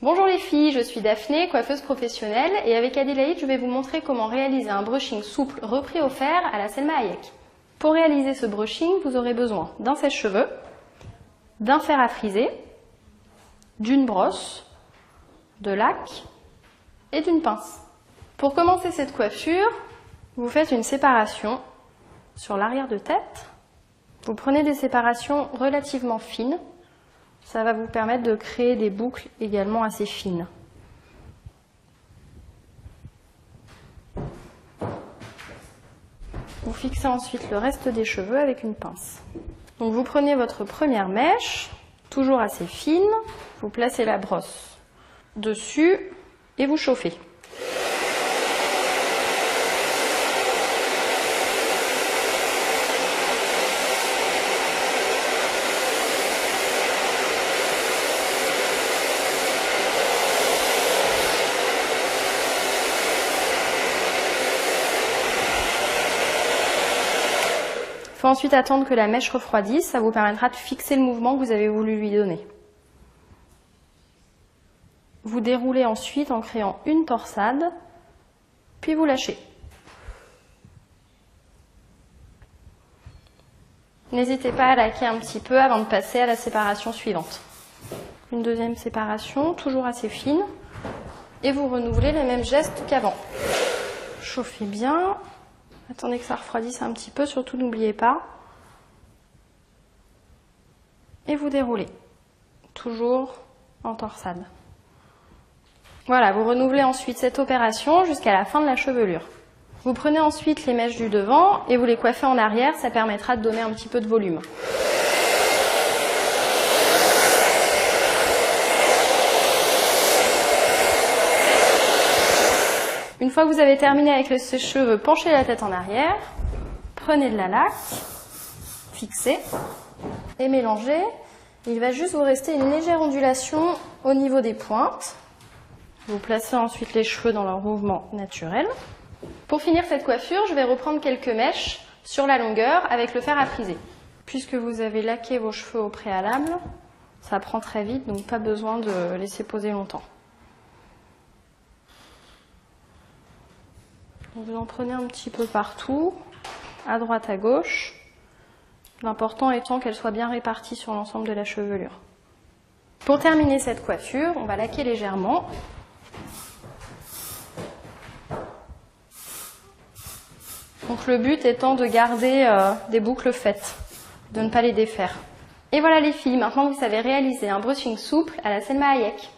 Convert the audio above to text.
Bonjour les filles, je suis Daphné, coiffeuse professionnelle, et avec Adélaïde, je vais vous montrer comment réaliser un brushing souple repris au fer à la Selma Hayek. Pour réaliser ce brushing, vous aurez besoin d'un sèche-cheveux, d'un fer à friser, d'une brosse, de lac et d'une pince. Pour commencer cette coiffure, vous faites une séparation sur l'arrière de tête. Vous prenez des séparations relativement fines. Ça va vous permettre de créer des boucles également assez fines. Vous fixez ensuite le reste des cheveux avec une pince. Donc vous prenez votre première mèche, toujours assez fine, vous placez la brosse dessus et vous chauffez. Il faut ensuite attendre que la mèche refroidisse, ça vous permettra de fixer le mouvement que vous avez voulu lui donner. Vous déroulez ensuite en créant une torsade, puis vous lâchez. N'hésitez pas à laquer un petit peu avant de passer à la séparation suivante. Une deuxième séparation, toujours assez fine, et vous renouvelez les mêmes gestes qu'avant. Chauffez bien. Attendez que ça refroidisse un petit peu, surtout n'oubliez pas. Et vous déroulez, toujours en torsade. Voilà, vous renouvelez ensuite cette opération jusqu'à la fin de la chevelure. Vous prenez ensuite les mèches du devant et vous les coiffez en arrière, ça permettra de donner un petit peu de volume. Une fois que vous avez terminé avec les sèche-cheveux, penchez la tête en arrière, prenez de la laque, fixez et mélangez. Il va juste vous rester une légère ondulation au niveau des pointes. Vous placez ensuite les cheveux dans leur mouvement naturel. Pour finir cette coiffure, je vais reprendre quelques mèches sur la longueur avec le fer à friser. Puisque vous avez laqué vos cheveux au préalable, ça prend très vite, donc pas besoin de laisser poser longtemps. Vous en prenez un petit peu partout, à droite, à gauche. L'important étant qu'elle soit bien répartie sur l'ensemble de la chevelure. Pour terminer cette coiffure, on va laquer légèrement. Donc le but étant de garder des boucles faites, de ne pas les défaire. Et voilà les filles, maintenant vous savez réaliser un brushing souple à la Selma Hayek.